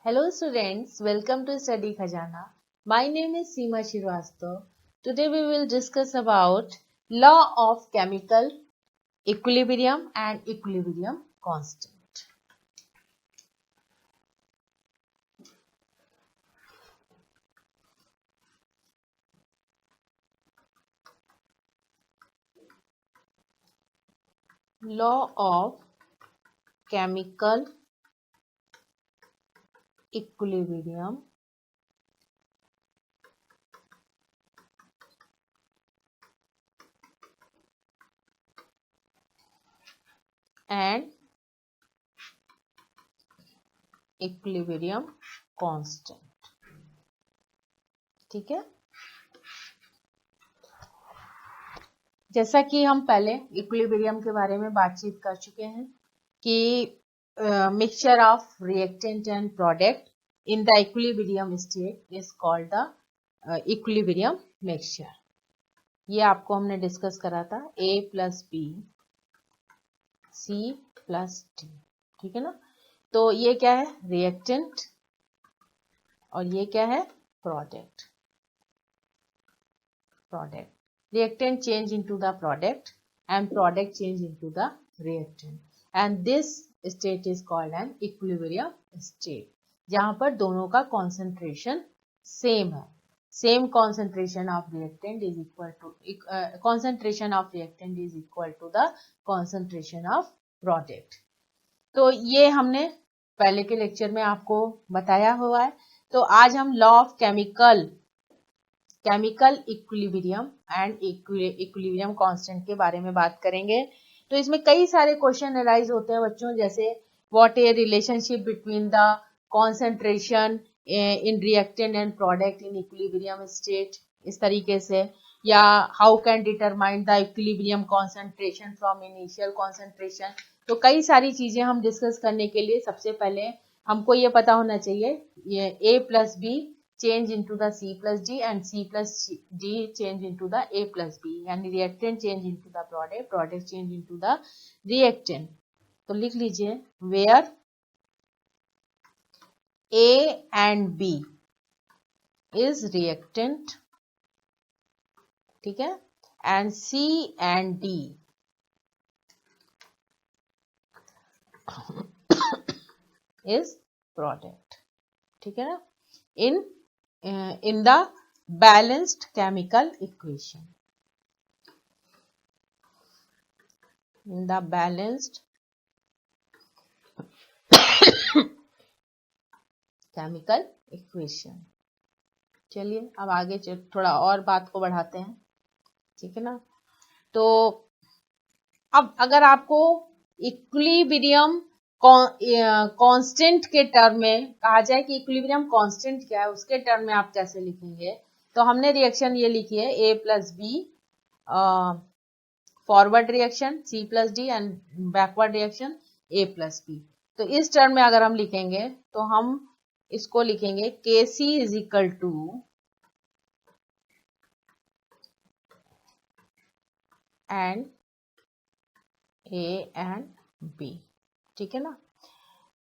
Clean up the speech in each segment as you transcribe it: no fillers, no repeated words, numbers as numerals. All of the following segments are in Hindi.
Hello students, welcome to Study Khajana. My name is Seema Shrivastava. Today we will discuss about law of chemical equilibrium and equilibrium constant. Law of chemical equilibrium and equilibrium constant. ठीक है, जैसा कि हम पहले इक्विलिब्रियम के बारे में बातचीत कर चुके हैं कि mixture of reactant and product in the equilibrium state is called the equilibrium mixture. ये आपको हमने डिस्कस करा था A plus B C plus D, ठीक है ना। तो ये क्या है, रिएक्टेंट, और ये क्या है, product. Reactant change into the product and product change into the reactant, and this state is called an equilibrium state, जहां पर दोनों का concentration same है। Same concentration of reactant is equal to concentration of reactant is equal to the concentration of product। तो ये हमने पहले के लेक्चर में आपको बताया हुआ है। तो आज हम law of chemical equilibrium and equilibrium constant के बारे में बात करेंगे। तो इसमें कई सारे क्वेश्चन अराइज होते हैं बच्चों, जैसे what A relationship between the concentration in reactant and product in equilibrium state, इस तरीके से, या how can determine the equilibrium concentration from initial concentration. तो कई सारी चीजें हम डिस्कस करने के लिए सबसे पहले हमको ये पता होना चाहिए, ये A plus B change into the C plus D and C plus D change into the A plus B, and reactant change into the product change into the reactant। तो लिख लीजिए where A and B is reactant, ठीक है, and C and D is product, ठीक है ना, in the balanced chemical equation, in the balanced chemical equation। चलिए अब आगे थोड़ा और बात को बढ़ाते हैं, ठीक है ना। तो अब अगर आपको इक्विलिब्रियम कांस्टेंट के टर्म में कहा जाए कि इक्विलिब्रियम कांस्टेंट क्या है, उसके टर्म में आप कैसे लिखेंगे, तो हमने रिएक्शन ये लिखी है A plus B forward reaction, C plus D and backward reaction A plus B. तो इस टर्म में अगर हम लिखेंगे तो हम इसको लिखेंगे Kc is equal to and A and B, ठीक है ना।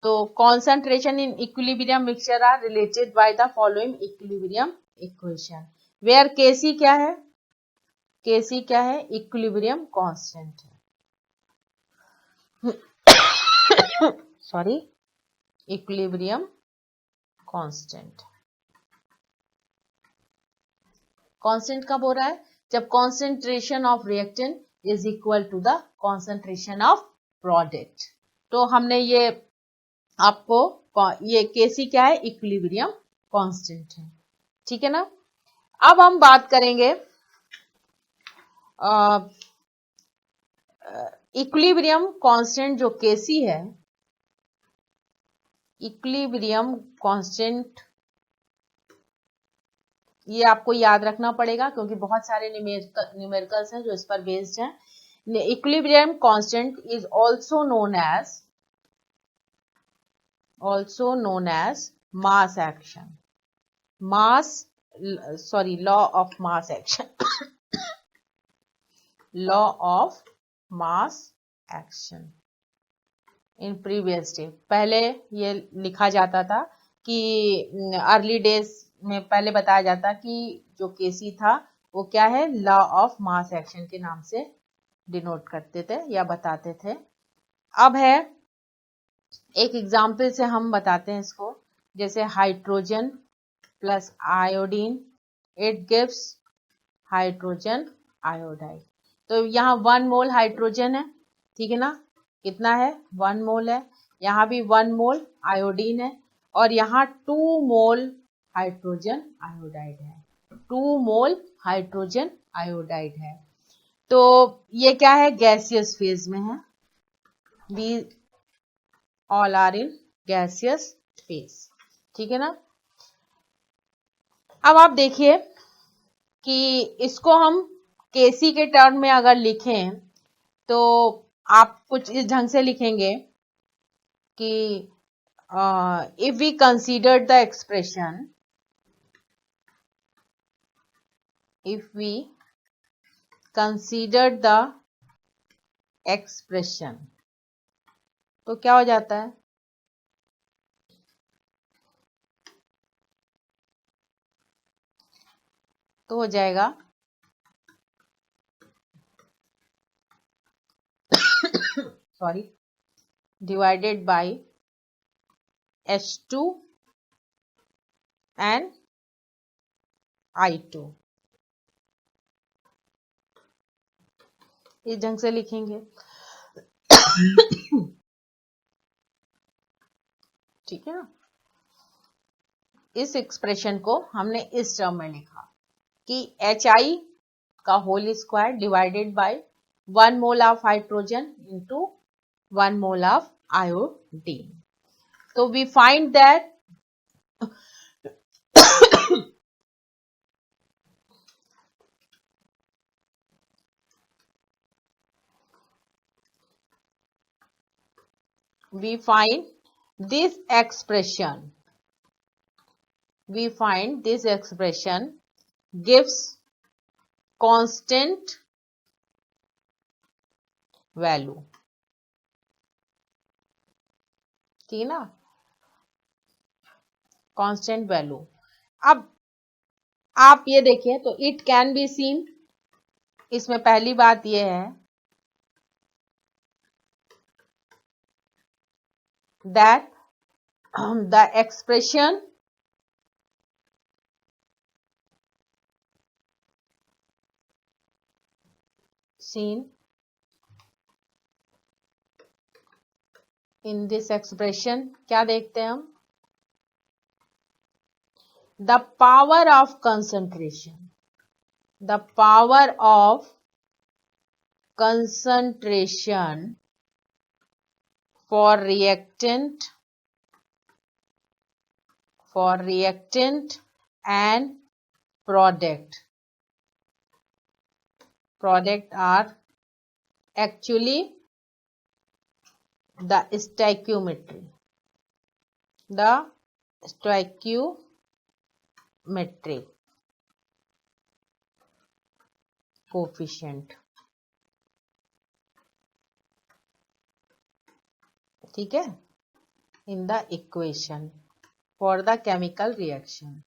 तो concentration in equilibrium mixture are related by the following equilibrium equation, where Kc क्या है, Kc क्या है, इक्विलिब्रियम कांस्टेंट है सॉरी, इक्विलिब्रियम कांस्टेंट। कांस्टेंट कब हो रहा है, जब concentration of reactant is equal to the concentration of product. तो हमने ये आपको, ये Kc क्या है, इक्विलिब्रियम कांस्टेंट है, ठीक है ना। अब हम बात करेंगे इक्विलिब्रियम कांस्टेंट जो Kc है, इक्विलिब्रियम कांस्टेंट ये आपको याद रखना पड़ेगा क्योंकि बहुत सारे न्यूमेरिकल्स हैं जो इस पर बेस्ड हैं। Equilibrium constant is also known as mass action, law of mass action law of mass action in previous day. पहले ये लिखा जाता था कि अर्ली डेज में पहले बताया जाता कि जो केसी था वो क्या है, लॉ ऑफ मास एक्शन के नाम से डिनोट करते थे या बताते थे। अब है एक एग्जाम्पल से हम बताते हैं इसको, जैसे hydrogen plus iodine, it gives hydrogen iodide. तो यहाँ 1 मोल हाइड्रोजन है, ठीक है ना, कितना है 1 मोल है, यहाँ भी 1 मोल आयोडीन है, और यहाँ 2 मोल हाइड्रोजन आयोडाइड है, 2 मोल हाइड्रोजन आयोडाइड है। तो ये क्या है, गैसियस फेज में है, we all are in gaseous phase, ठीक है ना। अब आप देखिए कि इसको हम केसी के टर्म में अगर लिखें तो आप कुछ इस ढंग से लिखेंगे कि if we consider the expression, if we consider the expression, तो क्या हो जाता है, तो हो जाएगा sorry divided by H2 and I2, इस ढंग से लिखेंगे, ठीक है ना। इस एक्सप्रेशन को हमने इस टर्म में लिखा कि HI का whole square divided by 1 mole of hydrogen into 1 mole of iodine. तो we find that we find this expression gives constant value, ठीक है ना, कांस्टेंट वैल्यू। अब आप ये देखिए तो इट कैन बी सीन, इसमें पहली बात ये है that the expression seen in this expression, क्या देखते हैं हम, the power of concentration for reactant and product are actually the stoichiometry coefficient, ठीक है, in the equation for the chemical reaction,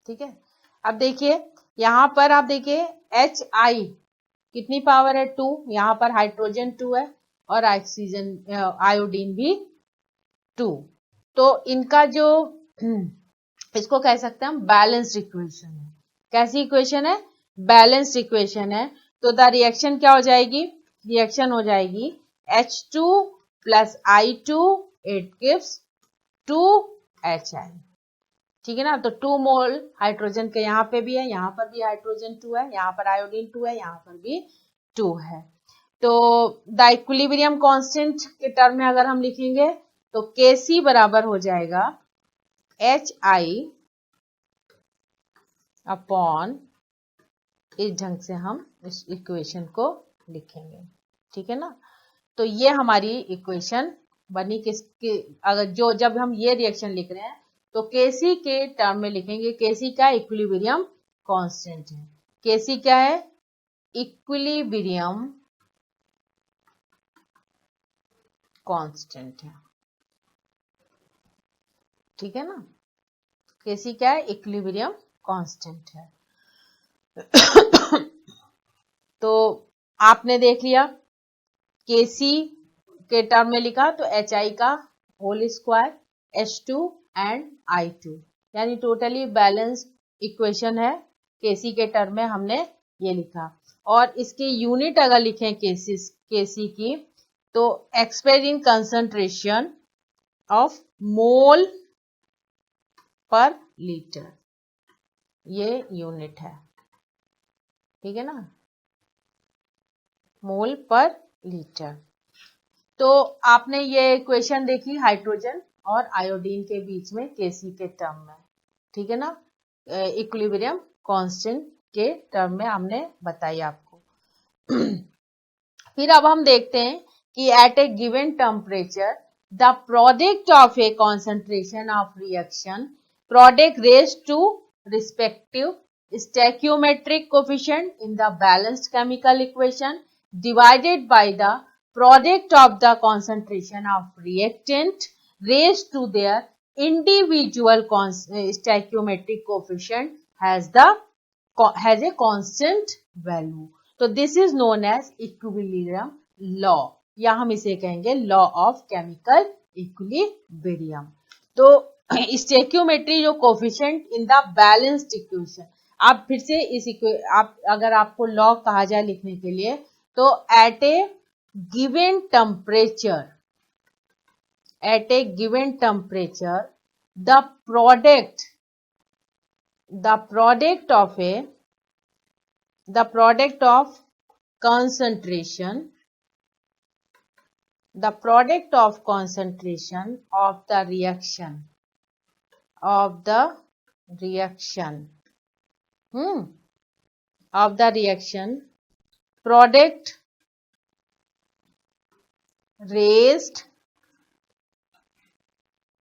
ठीक है। अब देखिए यहां पर आप देखिए HI कितनी पावर है 2, यहां पर हाइड्रोजन 2 है और ऑक्सीजन आयोडीन भी 2, तो इनका जो इसको कह सकते हैं हम बैलेंस्ड इक्वेशन है। कैसी इक्वेशन है, बैलेंस्ड इक्वेशन है। तो द रिएक्शन क्या हो जाएगी, रिएक्शन हो जाएगी H2 plus I2, it gives 2HI, ठीक है ना। तो 2 मोल हाइड्रोजन के यहाँ पे भी है, यहाँ पर भी हाइड्रोजन 2 है, यहाँ पर आयोडीन 2 है, यहाँ पर भी 2 है। तो द इक्विलिब्रियम कांस्टेंट के टर्म में अगर हम लिखेंगे तो Kc बराबर हो जाएगा HI अपॉन, इस ढंग से हम इस इक्वेशन को लिखेंगे, ठीक है ना। तो ये हमारी इक्वेशन बनी किसके, अगर जो जब हम ये रिएक्शन लिख रहे हैं तो केसी के टर्म में लिखेंगे। केसी क्या, इक्विलिब्रियम कांस्टेंट है। केसी क्या है, इक्विलिब्रियम कांस्टेंट है, ठीक है ना। Kc क्या है, इक्विलिब्रियम कांस्टेंट है। तो आपने देख लिया Kc के टर्म में लिखा तो HI का whole square H2 and I2, यानी टोटली बैलेंस्ड इक्वेशन है। Kc के टर्म में हमने ये लिखा, और इसकी यूनिट अगर लिखें Kc की तो express in concentration of mole पर लीटर, ये यूनिट है, ठीक है ना, मोल पर लीटर। तो आपने ये इक्वेशन देखी हाइड्रोजन और आयोडीन के बीच में Kc के टर्म में, ठीक है ना, इक्विलिब्रियम कांस्टेंट के टर्म में हमने बताई आपको। फिर अब हम देखते हैं कि at a given temperature the product of a concentration of reaction product raised to respective stoichiometric coefficient in the balanced chemical equation divided by the product of the concentration of reactant raised to their individual stoichiometric coefficient has a constant value. तो this is known as equilibrium law, या हम इसे कहेंगे law of chemical equilibrium. तो स्टैक्योमेट्री जो coefficient in the balanced equation, आप फिर से आप अगर आपको लॉ कहा जाए लिखने के लिए तो at a given temperature the product of concentration of the reaction product raised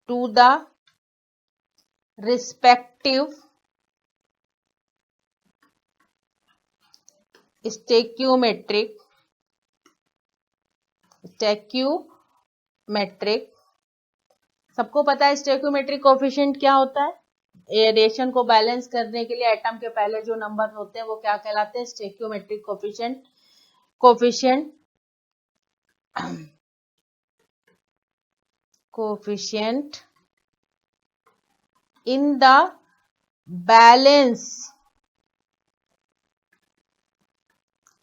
to the respective stoichiometric सबको पता है स्टोइकियोमेट्रिक कोफिशिएंट क्या होता है। रिएक्शन को बैलेंस करने के लिए एटम के पहले जो नंबर होते हैं वो क्या कहलाते हैं, stoichiometric coefficient in the balance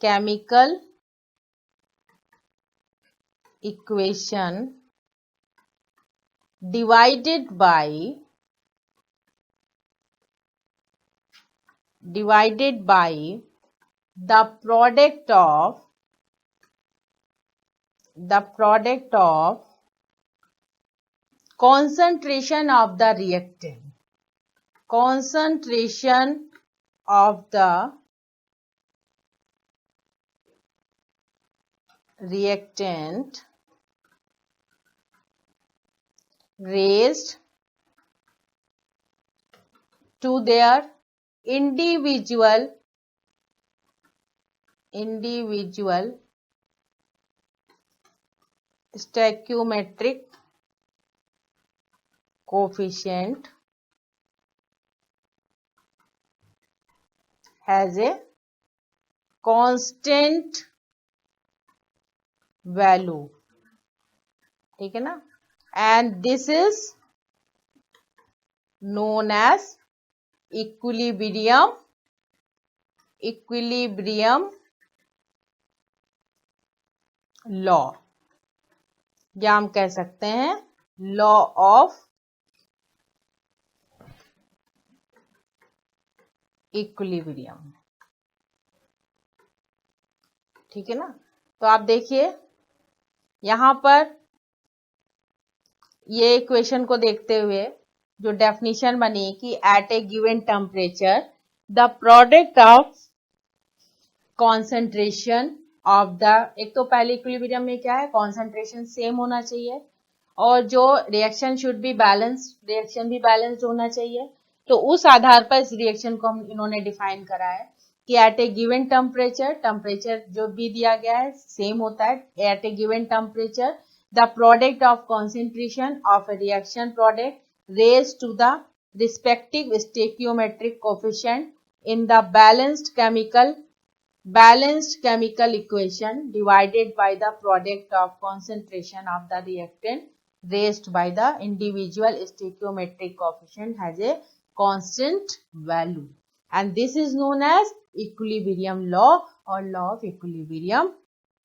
chemical equation divided by the product of concentration of the reactant raised to their individual stoichiometric coefficient has a constant value, ठीक है ना, and this is known as equilibrium law, या हम कह सकते हैं लॉ ऑफ इक्विलिब्रियम, ठीक है ना। तो आप देखिए यहां पर ये इक्वेशन को देखते हुए जो डेफिनेशन बनी कि at a given temperature the product of concentration of the, एक तो पहले इक्विलिब्रियम में क्या है, कॉन्सेंट्रेशन सेम होना चाहिए और जो reaction should be balance, reaction भी बैलेंस्ड होना चाहिए। तो उस आधार पर इस रिएक्शन को हम इन्होंने डिफाइन करा है कि एट ए गिवन टेम्परेचर जो भी दिया गया है सेम होता है, at a given temperature the product of concentration of a reaction product raised to the respective stoichiometric coefficient in the balanced chemical equation divided by the product of concentration of the reactant raised by the individual stoichiometric coefficient has a constant value, and this is known as equilibrium law और लॉ ऑफ इक्विलिब्रियम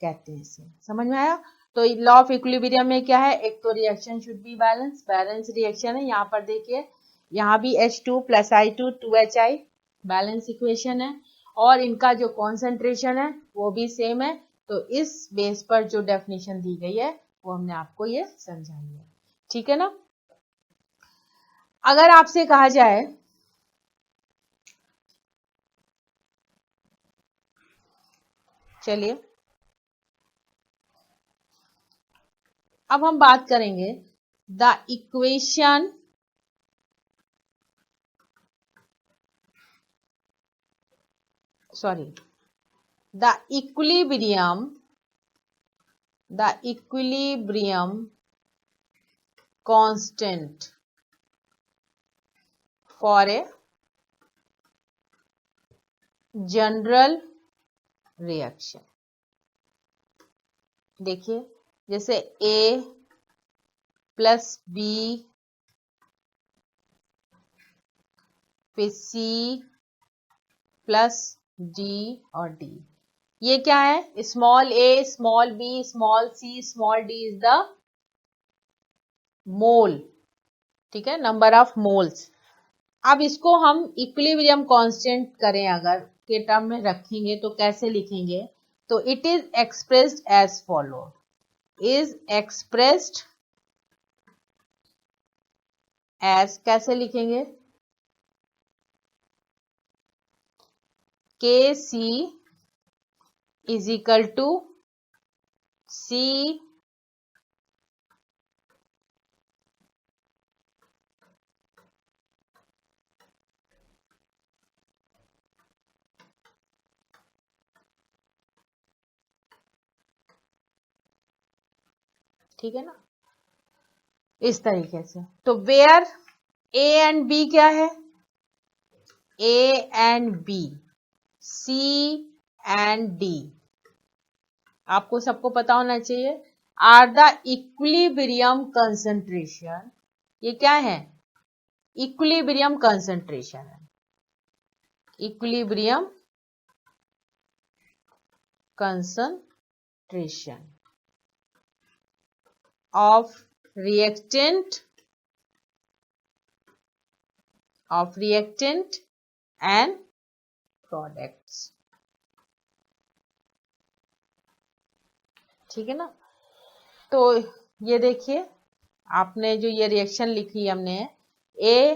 कहते हैं इसे। समझ में आया? तो लॉ ऑफ इक्विलिब्रियम में क्या है, एक तो reaction should be balance reaction है। यहाँ पर देखिए, यहाँ भी H2 + I2 2HI balance equation है, और इनका जो कॉन्सेंट्रेशन है वो भी सेम है। तो इस बेस पर जो डेफिनेशन दी गई है वो हमने आपको ये समझाई है। ठीक है ना? अगर आपसे कहा जाए चलिए अब हम बात करेंगे the equation the equilibrium constant for a general reaction। देखिए, जैसे A + B फिर C + D और D, ये क्या है, small a, small b, small c, small d is the mole. ठीक है, नंबर ऑफ मोल्स। अब इसको हम इक्विलिब्रियम कांस्टेंट करें अगर के टर्म में रखेंगे तो कैसे लिखेंगे, तो it is expressed as follow, is expressed as, कैसे लिखेंगे, Kc is equal to C ठीक है ना, इस तरीके से। तो वेयर A एंड B क्या है, A and B, C and D, आपको सबको पता होना चाहिए, आर द इक्विलिब्रियम कंसंट्रेशन। ये क्या है, इक्विलिब्रियम कंसंट्रेशन है, equilibrium concentration of reactant and products. ठीक है ना? तो ये देखिए, आपने जो ये रिएक्शन लिखी हमने A,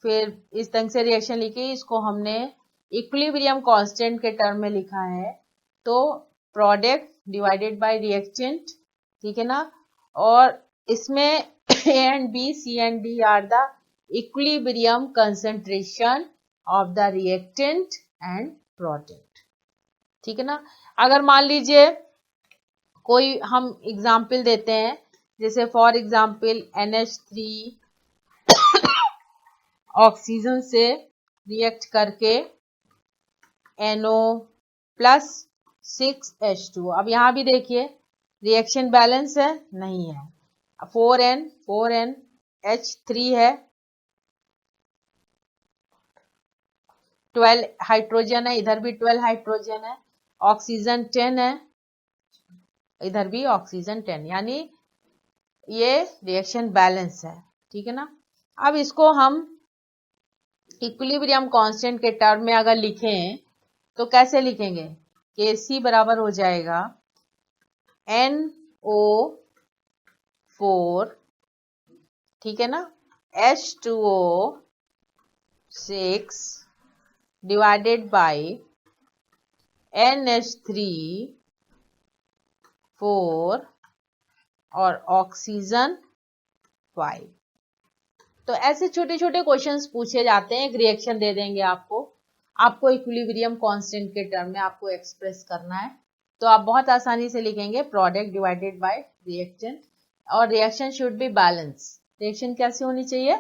फिर इस ढंग से रिएक्शन लिखी, इसको हमने इक्विलिब्रियम कांस्टेंट के टर्म में लिखा है, तो प्रोडक्ट डिवाइडेड बाय रिएक्टेंट। ठीक है ना? और इसमें A and B, C and D are the equilibrium concentration of the reactant and product. ठीक है ना? अगर मान लीजिए कोई हम एग्जाम्पल देते हैं, जैसे फॉर एग्जाम्पल NH3 ऑक्सीजन से रिएक्ट करके NO + 6H2। अब यहां भी देखिए रिएक्शन बैलेंस है, नहीं है, 4N H3 है, 12 हाइड्रोजन है, इधर भी 12 हाइड्रोजन है, ऑक्सीजन 10 है, इधर भी ऑक्सीजन 10, यानी ये रिएक्शन बैलेंस है। ठीक है ना? अब इसको हम इक्विलिब्रियम कांस्टेंट के टर्म में अगर लिखें तो कैसे लिखेंगे, Kc बराबर हो जाएगा NO4, ठीक है ना, H2O6 डिवाइडेड बाय NH3 4 और ऑक्सीजन 5। तो ऐसे छोटे छोटे क्वेश्चंस पूछे जाते हैं, एक रिएक्शन दे देंगे आपको इक्विलिब्रियम कांस्टेंट के टर्म में आपको एक्सप्रेस करना है, तो आप बहुत आसानी से लिखेंगे प्रोडक्ट डिवाइडेड बाय रिएक्टेंट, और reaction should be balance. Reaction कैसी होनी चाहिए?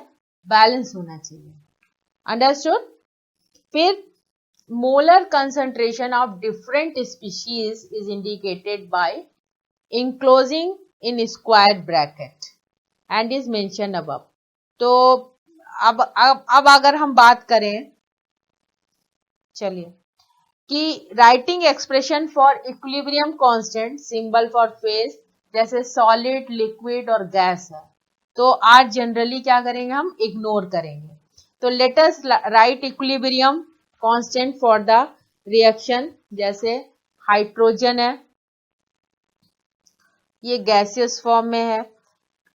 बैलेंस होना चाहिए। अंडरस्टूड? फिर molar concentration of different species is indicated by enclosing in square bracket and is mentioned above। तो अब अगर हम बात करें, चलिए, कि writing expression for equilibrium constant, symbol for phase जैसे सॉलिड, लिक्विड और गैस है, तो आज जनरली क्या करेंगे, हम इग्नोर करेंगे। तो let us right equilibrium constant for the reaction, जैसे हाइड्रोजन है, ये गैसियस फॉर्म में है,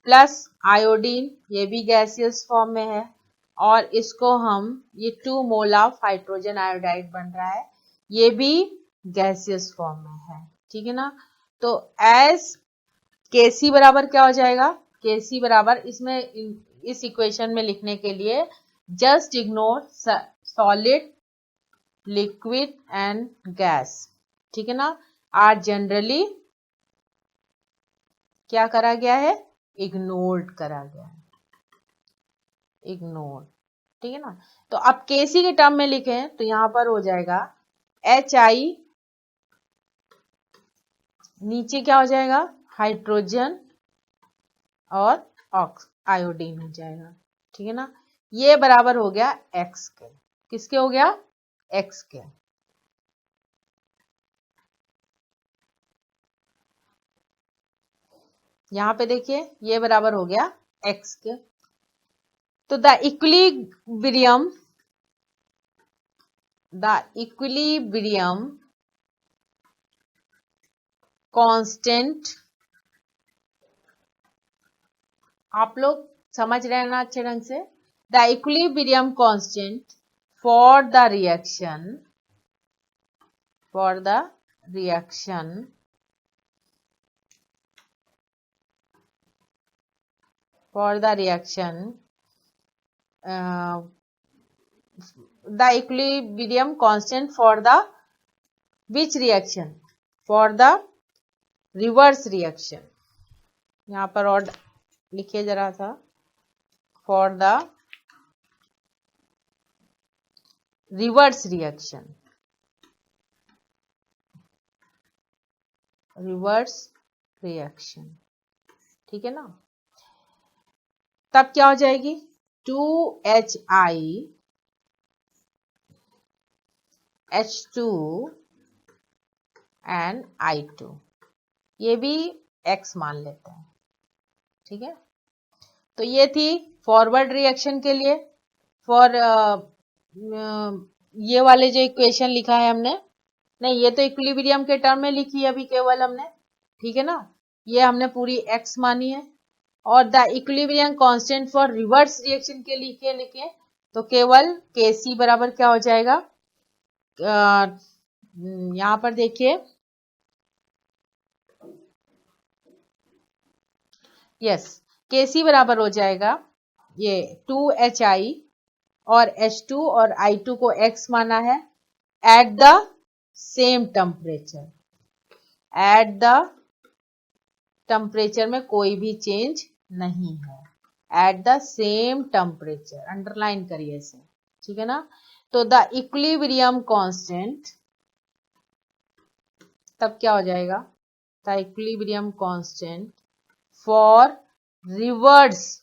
प्लस आयोडीन, ये भी गैसियस फॉर्म में है, और इसको हम, ये 2 मोल ऑफ हाइड्रोजन आयोडाइड बन रहा है, ये भी गैसियस फॉर्म में है। ठीक है ना? तो एज Kc बराबर क्या हो जाएगा? Kc बराबर, इसमें इस इक्वेशन में लिखने के लिए just ignore solid, liquid and gas. ठीक है ना? आर जनरली क्या करा गया है? इग्नोर्ड करा गया है, इग्नोर। ठीक है ना? तो अब Kc के टर्म में लिखें तो यहां पर हो जाएगा Hi, नीचे क्या हो जाएगा? हाइड्रोजन और आयोडीन हो जाएगा। ठीक है ना? ये बराबर हो गया x के। किसके हो गया? x के। यहां पे देखिए, ये बराबर हो गया x के। तो द इक्विलिब्रियम कांस्टेंट, आप लोग समझ रहे हैं ना अच्छे ढंग से? The equilibrium constant for the reaction, the equilibrium constant for the which reaction? For the reverse reaction। यहां पर और लिखिए जरा सा, for the reverse reaction, ठीक है ना? तब क्या हो जाएगी? 2Hi H2 एंड I2, ये भी x मान लेते हैं। ठीक है? तो ये थी फॉरवर्ड रिएक्शन के लिए। फॉर ये वाले जो इक्वेशन लिखा है हमने, नहीं, ये तो इक्विलिब्रियम के टर्म में लिखी है अभी केवल हमने। ठीक है ना? ये हमने पूरी x मानी है। और the equilibrium constant for reverse reaction के लिए लिखे तो केवल Kc बराबर क्या हो जाएगा? यहां पर देखिए, यस, Kc बराबर हो जाएगा ये 2Hi और H2 और I2 को x माना है, at the same temperature. At the temperature में कोई भी चेंज नहीं है, at the same temperature, underline करिए इसे। ठीक है ना? तो द इक्विलिब्रियम कांस्टेंट, तब क्या हो जाएगा? The equilibrium constant for reverse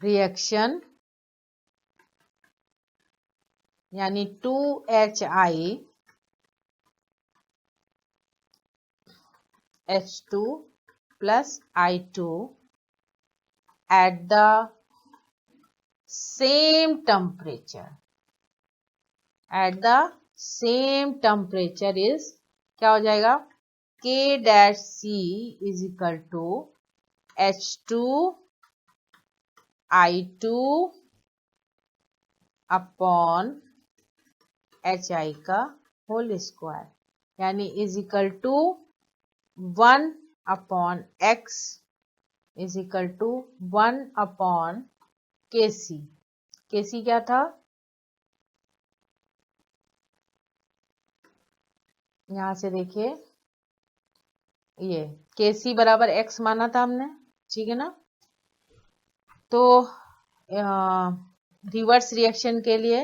reaction, यानी 2Hi H2 plus I2 at the same temperature, is क्या हो जाएगा? K dash C is equal to H2 I2 upon Hi का होल स्क्वायर, यानी is equal to 1 upon x is equal to 1 upon Kc। Kc क्या था? यहां से देखिए ये Kc बराबर x माना था हमने, ठीक है ना। तो रिवर्स रिएक्शन के लिए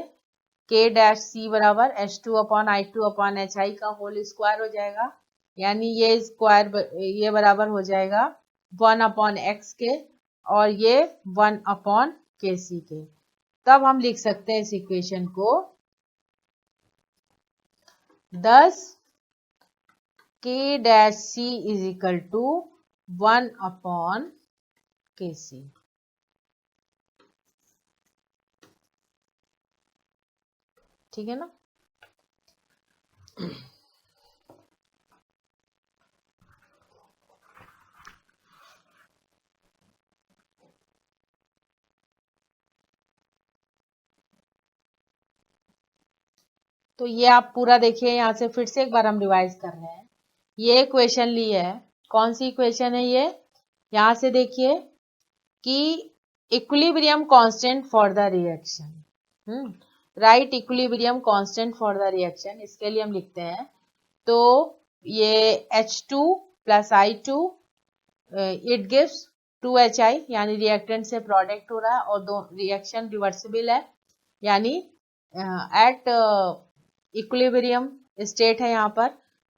K डैश C बराबर H2 upon I2 upon HI का होल स्क्वायर हो जाएगा, यानी ये स्क्वायर ये बराबर हो जाएगा 1 अपॉन x के और ये 1 अपॉन Kc के। तब हम लिख सकते हैं इस इक्वेशन को, thus K dash C is equal to 1 upon Kc। ठीक है ना। तो ये आप पूरा देखिए, यहां से फिर से एक बार हम रिवाइज कर रहे हैं। ये इक्वेशन ली है, कौन सी इक्वेशन है ये, यहां से देखिए कि equilibrium constant for the reaction, right equilibrium constant for the reaction, इसके लिए हम लिखते हैं। तो ये H2 plus I2 it gives 2HI, यानी रिएक्टेंट से प्रोडक्ट हो रहा है और दो रिएक्शन रिवर्सिबल है, यानी एट इक्विलिब्रियम स्टेट है यहाँ पर।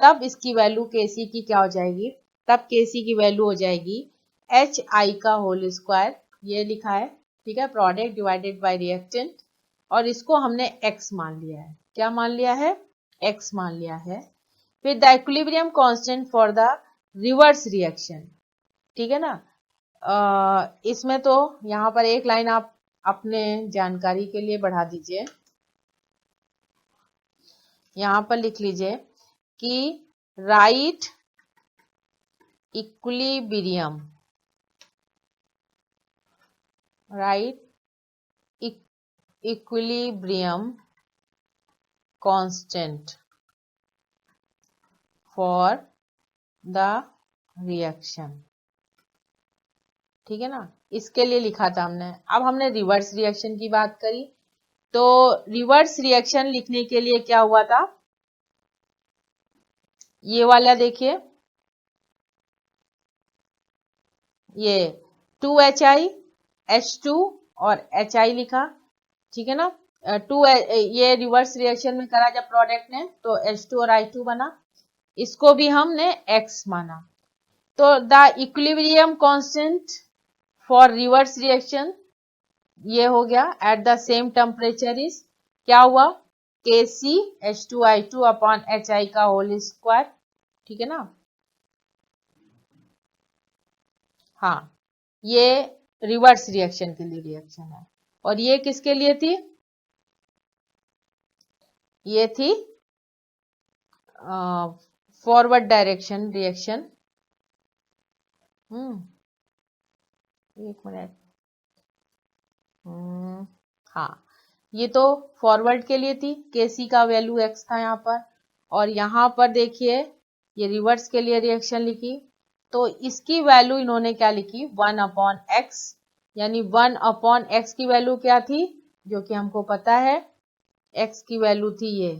तब इसकी वैल्यू Kc की क्या हो जाएगी, तब Kc की वैल्यू हो जाएगी HI का होल स्क्वायर, ये लिखा है, ठीक है, प्रोडक्ट डिवाइडेड बाय रिएक्टेंट, और इसको हमने x मान लिया है। क्या मान लिया है, x मान लिया है। फिर the equilibrium constant for the reverse reaction, ठीक है ना। इसमें तो यहाँ पर एक लाइन आप अपने जानकारी के लिए बढ़ा दीजिए, यहां पर लिख लीजिए कि right equilibrium, right equilibrium constant for the reaction, ठीक है ना। इसके लिए लिखा था हमने। अब हमने रिवर्स रिएक्शन की बात करी, तो रिवर्स रिएक्शन लिखने के लिए क्या हुआ था, ये वाला देखिए, ये 2HI H2 और HI लिखा, ठीक है ना। ये रिवर्स रिएक्शन में करा जब प्रोडक्ट ने, तो H2 और I2 बना, इसको भी हमने x माना। तो the equilibrium constant for reverse reaction ये हो गया at the same temperature is, क्या हुआ, Kc H2I2 अपॉन HI का होल स्क्वायर, ठीक है ना। हाँ, ये रिवर्स रिएक्शन के लिए रिएक्शन है, और ये किसके लिए थी, ये थी फॉरवर्ड डायरेक्शन रिएक्शन। एक मिनट, हाँ, ये तो फॉरवर्ड के लिए थी, Kc का वैल्यू x था यहाँ पर, और यहाँ पर देखिए ये रिवर्स के लिए रिएक्शन लिखी, तो इसकी वैल्यू इन्होंने क्या लिखी, 1 अपॉन एक्स, यानी 1 अपॉन एक्स की वैल्यू क्या थी, जो कि हमको पता है, x की वैल्यू थी ये,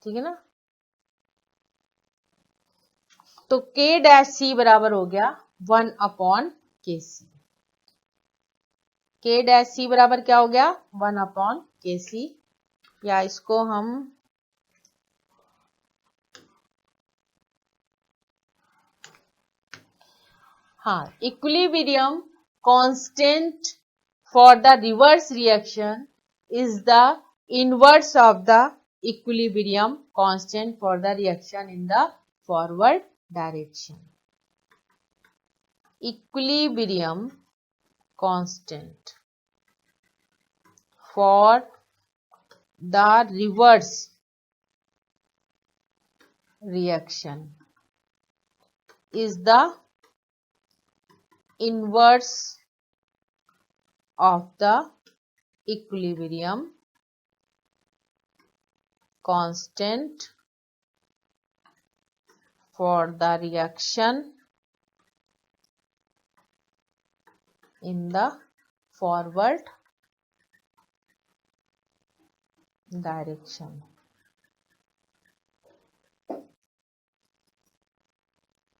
ठीक है ना। तो K डैश C बराबर हो गया 1 upon Kc, K dash C बराबर क्या हो गया, 1 अपॉन Kc, या इसको हम हाँ, equilibrium constant for the reverse reaction is the inverse of the equilibrium constant for the reaction in the forward direction. Equilibrium constant for the reverse reaction is the inverse of the equilibrium constant for the reaction in the forward direction,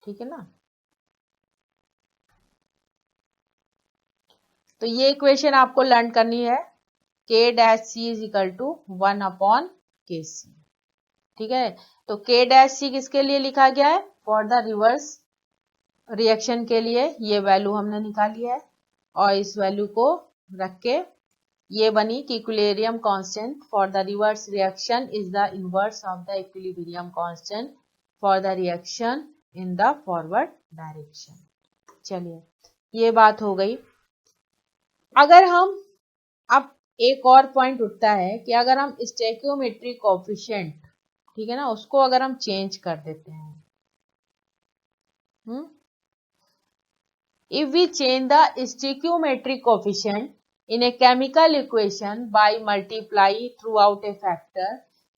ठीक है ना। तो ये इक्वेशन आपको लर्न करनी है, k dash C is equal to 1/kc, ठीक है। तो k डैश सी किसके लिए लिखा गया है, फॉर द रिवर्स रिएक्शन के लिए, ये वैल्यू हमने निकाली है और इस वैल्यू को रख के ये बनी कि equilibrium constant for the reverse reaction is the inverse of the equilibrium constant for the reaction in the forward direction. चलिए ये बात हो गई। अगर हम अब एक और पॉइंट उठता है कि अगर हम स्टोइकियोमेट्रिक कोएफिशिएंट, ठीक है ना, उसको अगर हम चेंज कर देते हैं, if we change the stoichiometric coefficient in a chemical equation by multiply throughout a factor,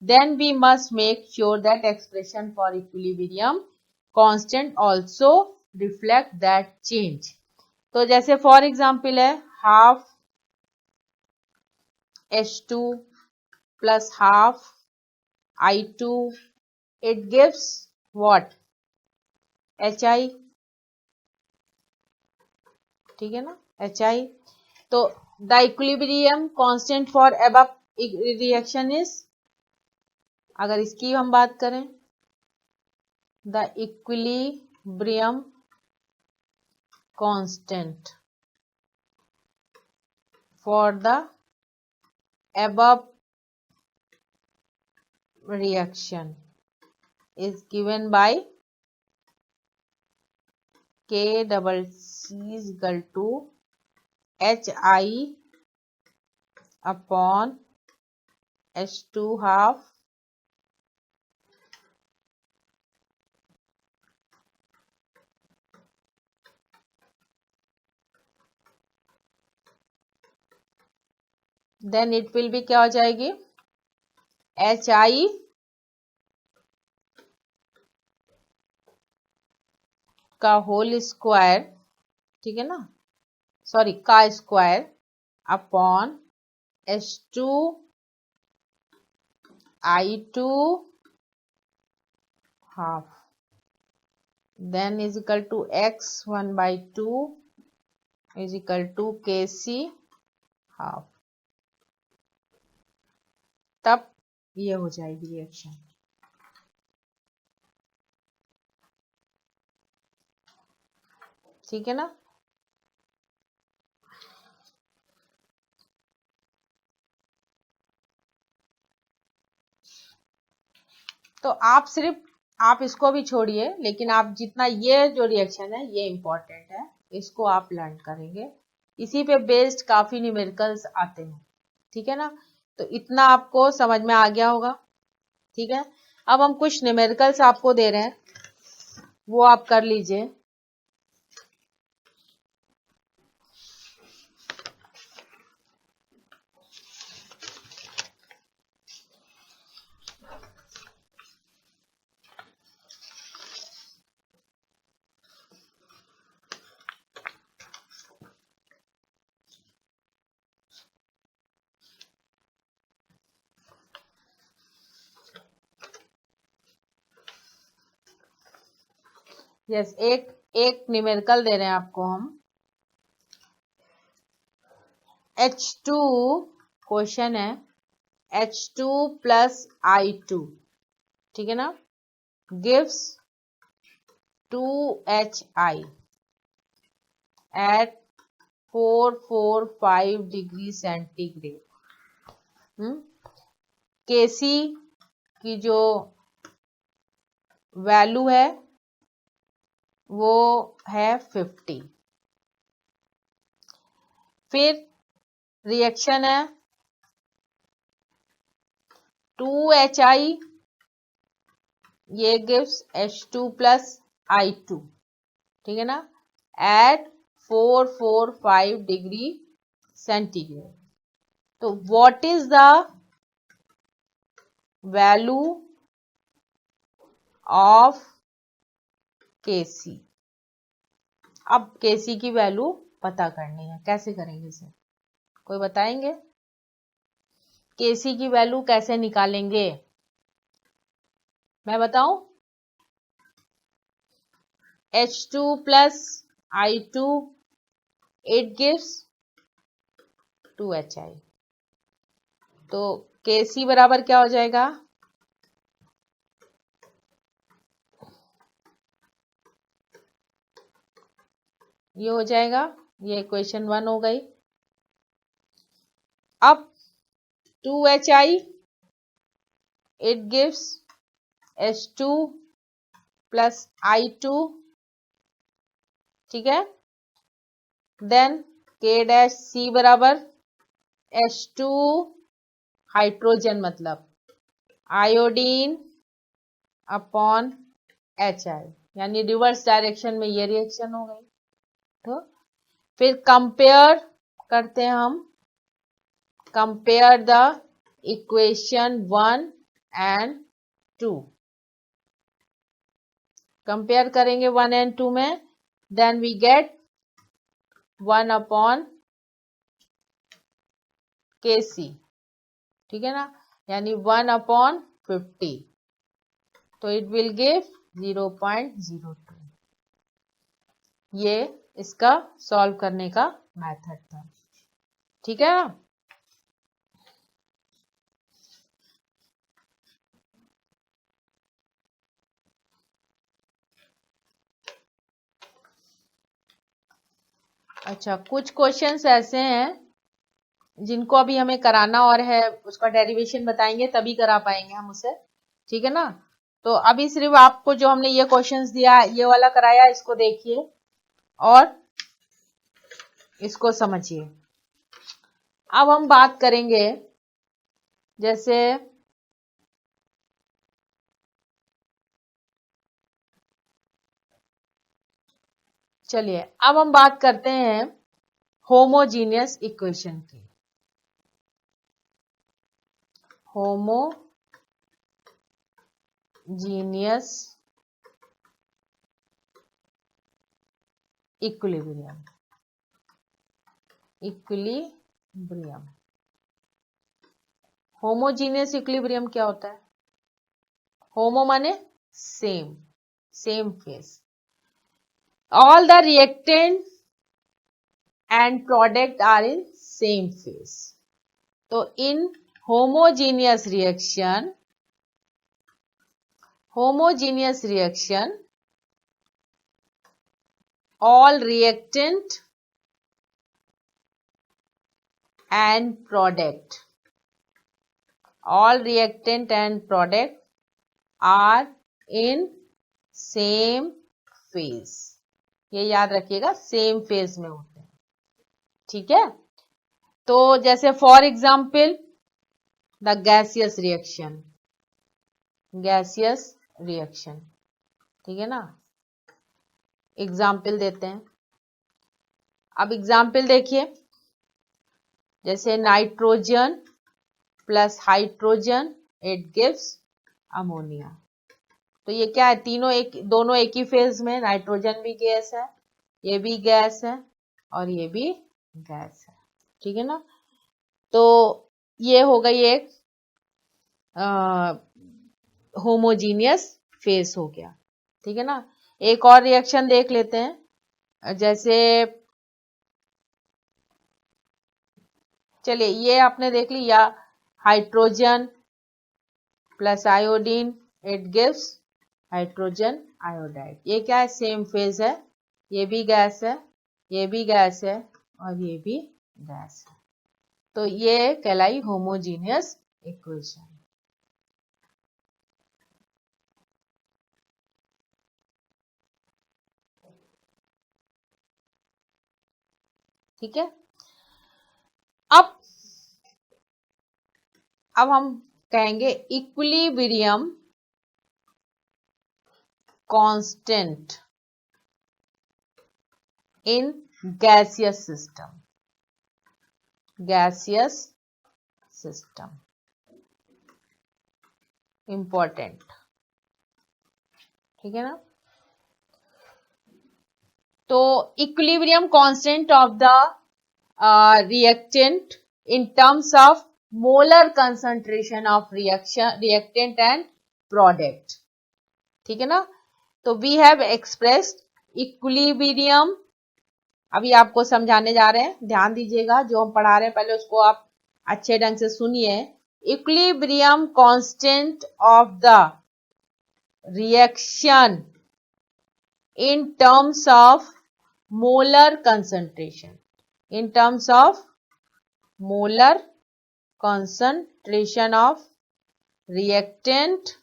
then we must make sure that expression for equilibrium constant also reflect that change. तो जैसे फॉर एग्जाम्पल है half H2 plus half I2, it gives what, HI, ठीक है ना, HI। तो the equilibrium constant for above reaction is, अगर इसकी हम बात करें, the equilibrium constant for the above reaction is given by k double c is equal to HI upon H2 half then it will be क्या हो जाएगी, HI का होल स्क्वायर, ठीक है ना, सॉरी का square upon H2 I2 half then is equal to x1/2 is equal to kc half, तब ये हो जाएगी रिएक्शन। ठीक है ना। तो आप सिर्फ, आप इसको भी छोड़िए, लेकिन आप जितना ये जो रिएक्शन है ये इंपॉर्टेंट है, इसको आप लर्न करेंगे, इसी पे बेस्ड काफी न्यूमेरिकल्स आते हैं, ठीक है ना। तो इतना आपको समझ में आ गया होगा, ठीक है। अब हम कुछ न्यूमेरिकल्स आपको दे रहे हैं, वो आप कर लीजिए। यस, एक न्यूमेरिकल दे रहे हैं आपको हम, H2, क्वेश्चन है H2 plus I2, ठीक है ना, gives 2HI at 445 degree centigrade. Kc की जो वैल्यू है वो है 50। फिर रिएक्शन है 2HI, ये गिव्स H2 plus I2, ठीक है ना, एट 445 डिग्री सेंटीग्रेड। तो what is the value of Kc। अब Kc की वैल्यू पता करनी है, कैसे करेंगे इसे, कोई बताएंगे? Kc की वैल्यू कैसे निकालेंगे, मैं बताऊं? H2 plus I2, it gives 2HI। तो Kc बराबर क्या हो जाएगा, ये हो जाएगा, ये इक्वेशन 1 हो गई। अब 2HI it gives H2 plus I2, ठीक है। देन K डैश C बराबर H2 हाइड्रोजन मतलब आयोडीन अपॉन HI, यानी रिवर्स डायरेक्शन में ये रिएक्शन हो गई। तो फिर कंपेयर करते हैं हम, compare the equation 1 and 2, compare करेंगे 1 एंड 2 में, then we get 1 upon Kc, ठीक है ना, यानी 1 अपॉन 50, तो इट विल गिव 0.02। ये इसका सॉल्व करने का मेथड था, ठीक है। अच्छा, कुछ क्वेश्चंस ऐसे हैं जिनको अभी हमें कराना और है, उसका डेरिवेशन बताएंगे तभी करा पाएंगे हम उसे, ठीक है ना। तो अभी सिर्फ आपको जो हमने ये क्वेश्चंस दिया, ये वाला कराया, इसको देखिए और इसको समझिए। अब हम बात करेंगे, जैसे चलिए अब हम बात करते हैं होमोजीनियस इक्वेशन की। Homogeneous equilibrium, equilibrium, homogeneous equilibrium क्या होता है? होमो माने same, same face, all the reactant and product are in same phase। तो in homogeneous reaction all reactant and product are in same phase, ये याद रखिएगा, सेम फेज में होते हैं, ठीक है। तो जैसे for example the gaseous reaction, ठीक है ना। एग्जाम्पल देते हैं, अब एग्जाम्पल देखिए, जैसे nitrogen plus hydrogen it gives ammonia. तो ये क्या है, दोनों एक ही फेज में, नाइट्रोजन भी गैस है, ये भी गैस है और ये भी गैस है, ठीक है ना। तो ये हो गई एक होमोजीनियस फेज हो गया, ठीक है ना। एक और रिएक्शन देख लेते हैं, जैसे चलिए ये आपने देख लिया, hydrogen plus iodine it gives hydrogen iodide, ये क्या है, सेम फेज है, ये भी गैस है, ये भी गैस है और ये भी गैस है। तो ये कहलाई होमोजीनियस इक्वेशन, ठीक है। अब हम कहेंगे equilibrium constant in gaseous system, important, ठीक है ना। तो equilibrium constant of the reactant in terms of molar concentration of reactant and product. ठीक है ना। तो वी हैव एक्सप्रेस्ड इक्विलिब्रियम, अभी आपको समझाने जा रहे हैं, ध्यान दीजिएगा, जो हम पढ़ा रहे हैं पहले उसको आप अच्छे ढंग से सुनिए। Equilibrium constant of the reaction in terms of molar concentration, in terms of molar concentration of reactant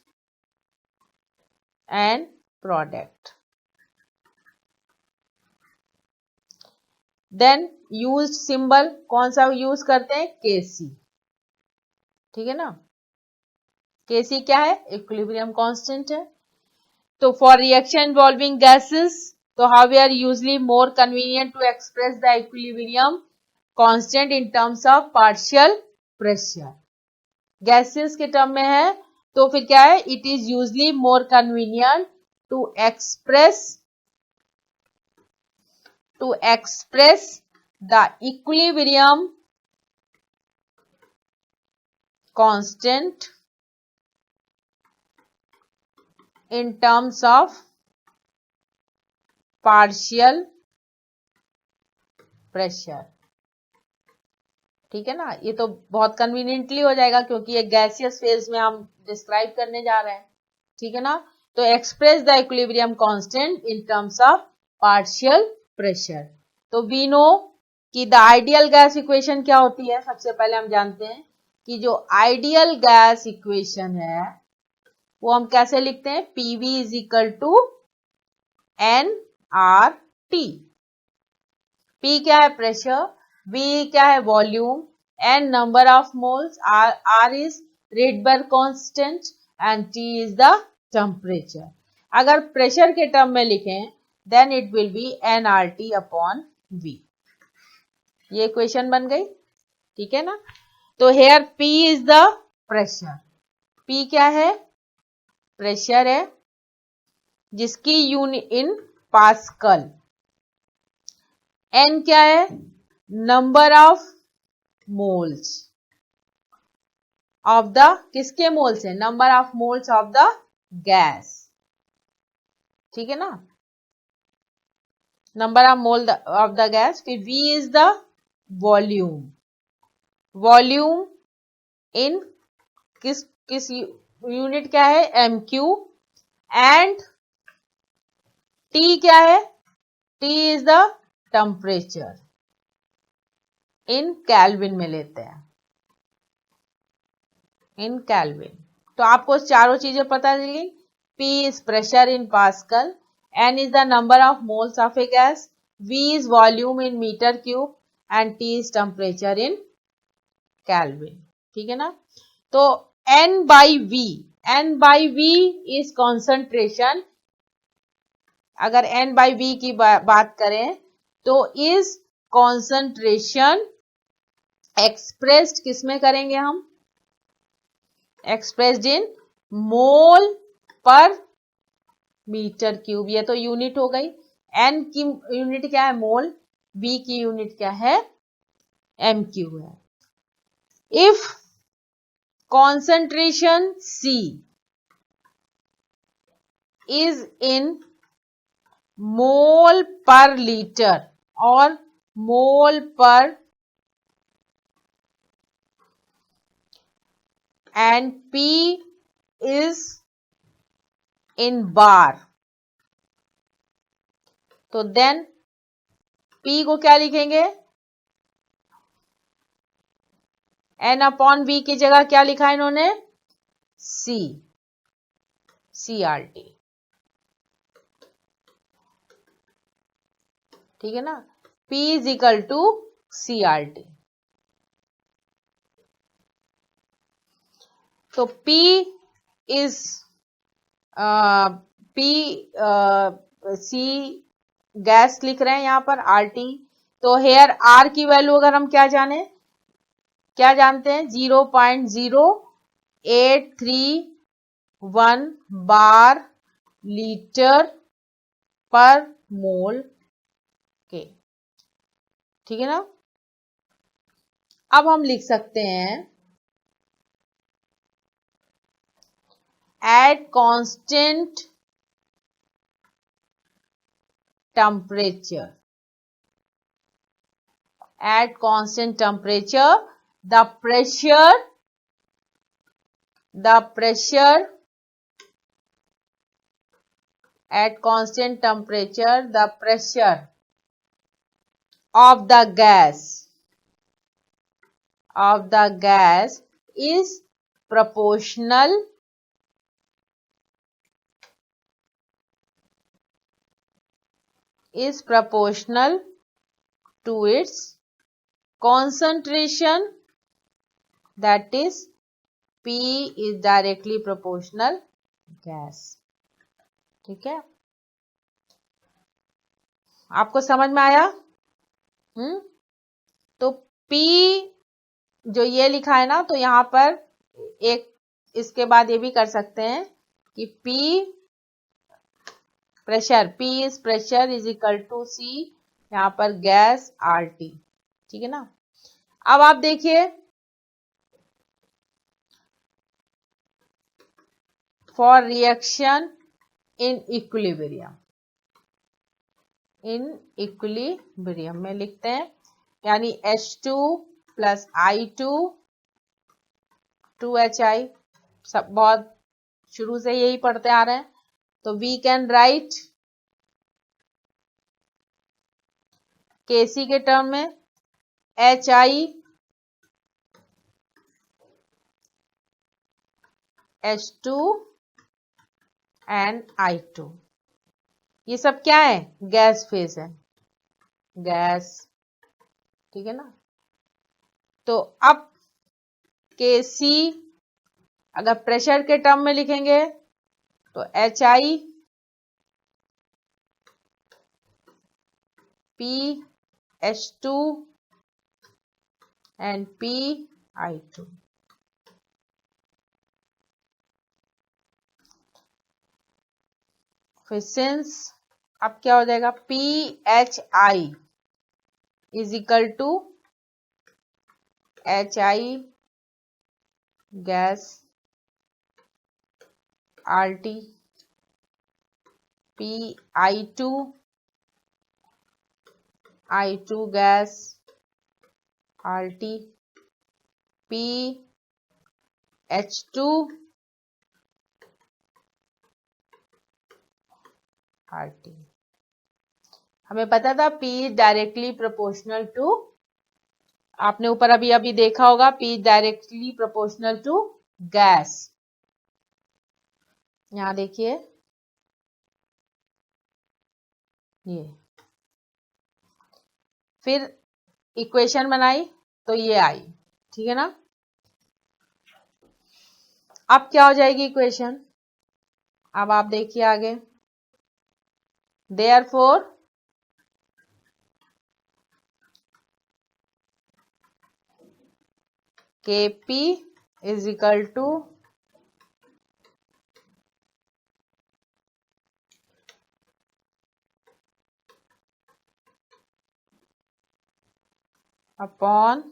and product. Then used symbol कौन सा यूज करते हैं? Kc। ठीक है ना। Kc क्या है? इक्विलिब्रियम कांस्टेंट है। तो फॉर रिएक्शन इन्वॉल्विंग गैसेस, तो how we are usually more convenient to express the equilibrium constant in terms of partial pressure. Gases के टर्म में है तो फिर क्या है? It is usually more convenient to express the equilibrium constant in terms of partial pressure। ठीक है ना। ये तो बहुत कन्वीनियंटली हो जाएगा क्योंकि ये गैसियस फेज में हम डिस्क्राइब करने जा रहे हैं। ठीक है ना। तो express the equilibrium constant in terms of partial pressure. तो वी नो कि द आइडियल गैस इक्वेशन क्या होती है। सबसे पहले हम जानते हैं कि जो आइडियल गैस इक्वेशन है वो हम कैसे लिखते हैं? PV is equal to nRT। P क्या है? प्रेशर, V क्या है? Volume, N number of moles, R is rydberg constant and T is the temperature. अगर प्रेशर के टर्म में लिखें then it will be nRT upon V। ये इक्वेशन बन गई। ठीक है ना। तो here P is the pressure. P क्या है? प्रेशर है जिसकी यूनिट इन पास्कल। N क्या है? Number of moles of the, किसके मोल्स है? Number of moles of the gas. ठीक है ना। Number of mole of the gas. फिर V is the volume. Volume इन किस यूनिट क्या है? MQ। एंड T क्या है? T is the temperature, in kelvin में लेते हैं, इन केल्विन। तो आपको चारों चीजें पता चली। P is pressure in pascal, N is the number of moles of a gas, V is volume in meter cube and T is temperature in kelvin. ठीक है ना। तो N by V is concentration. अगर N बाई V की बात करें तो इज कॉन्सेंट्रेशन एक्सप्रेस्ड किसमें करेंगे हम? एक्सप्रेस्ड इन मोल पर मीटर क्यूब। ये तो यूनिट हो गई। N की यूनिट क्या है? मोल। V की यूनिट क्या है? MQ है। If concentration C is in mole per liter और mole per and P is in bar, तो then P को क्या लिखेंगे? N अपॉन V की जगह क्या लिखा है इन्होंने? CRT। ठीक है ना। P is equal to CRT। तो P इज C गैस लिख रहे हैं यहां पर RT। तो हेयर R की वैल्यू अगर हम क्या जानते हैं? 0.0831 बार लीटर पर मोल के। ठीक है ना। अब हम लिख सकते हैं at constant temperature. At constant temperature, the pressure at constant temperature, the pressure of the gas is proportional to its concentration, that is P is directly proportional gas. ठीक है, आपको समझ में आया? तो P जो ये लिखा है ना, तो यहां पर एक इसके बाद ये भी कर सकते हैं कि P is pressure is equal to C, यहां पर गैस RT. ठीक है ना. अब आप देखिए, फॉर रिएक्शन इन इक्विलिब्रियम में लिखते हैं, यानी H2 प्लस I2 2HI, सब बहुत शुरू से यही पढ़ते आ रहे हैं. तो वी कैन राइट KC के टर्म में HI H2 एंड I2. ये सब क्या है? गैस फेज है, गैस. ठीक है ना. तो अब KC अगर प्रेशर के टर्म में लिखेंगे तो HI P H2 and P I2. फिर सिंस अब क्या हो जाएगा, PHI is equal to HI gas RT, I2 gas RT, PH2 RT. हमें पता था P is directly proportional to, आपने ऊपर अभी देखा होगा, P is directly proportional to gas. यहां देखिए ये, फिर इक्वेशन बनाई तो ये आई. ठीक है ना. अब क्या हो जाएगी इक्वेशन, अब आप देखिए आगे. Therefore Kp is equal two upon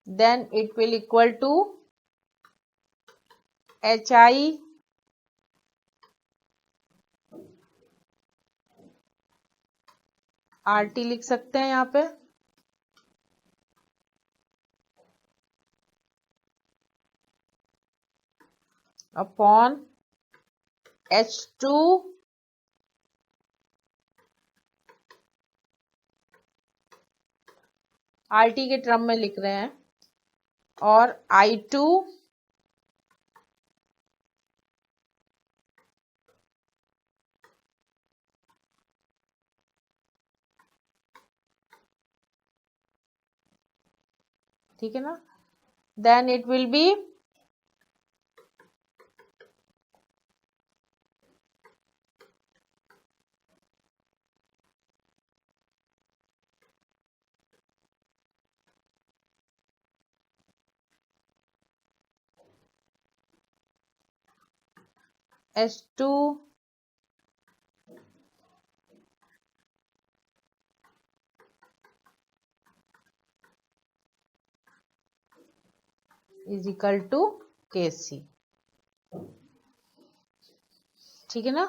then it will equal to HI RT लिख सकते हैं यहां पे, अपॉन H2 RT के टर्म में लिख रहे हैं, और I2 ठीक है ना. Then it will be H2 . Is equal to Kc। ठीक है ना।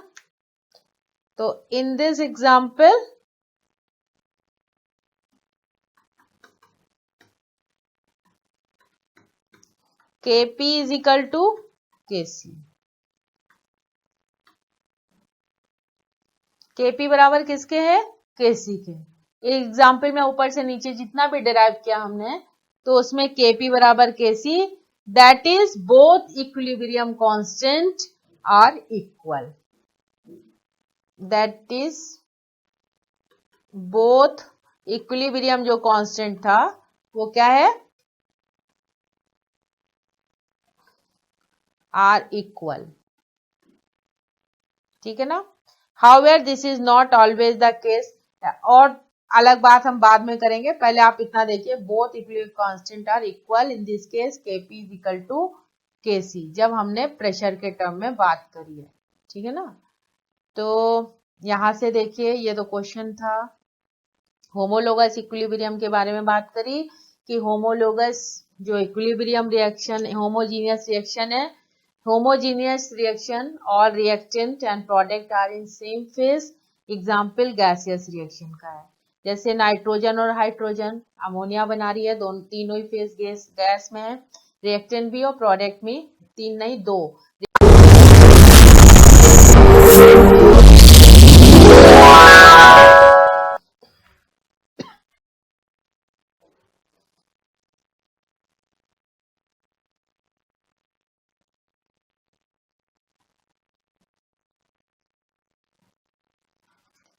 तो in this example Kp is equal to Kc। Kp बराबर किसके है? Kc के। एग्जाम्पल में ऊपर से नीचे जितना भी डिराइव किया हमने, तो उसमें Kp बराबर Kc, that is both equilibrium constant are equal. That is both equilibrium जो कांस्टेंट था वो क्या है? Are equal. ठीक है ना। However this is not always the case, और अलग बात हम बाद में करेंगे, पहले आप इतना देखिए, both equilibrium constant are equal in this case Kp is equal to Kc, जब हमने प्रेशर के टर्म में बात करी है। ठीक है ना। तो यहां से देखिए, ये तो क्वेश्चन था। होमोलोगस इक्विलिब्रियम के बारे में बात करी कि होमोलोगस जो इक्विलिब्रियम रिएक्शन, होमोजीनियस रिएक्शन है, होमोजीनियस रिएक्शन और reactant and product are in same phase. Example gaseous reaction का है, जैसे नाइट्रोजन और हाइड्रोजन अमोनिया बना रही है, दोनों तीनों ही फेज गैस में है, रिएक्टेंट भी और प्रोडक्ट में, तीन नहीं दो।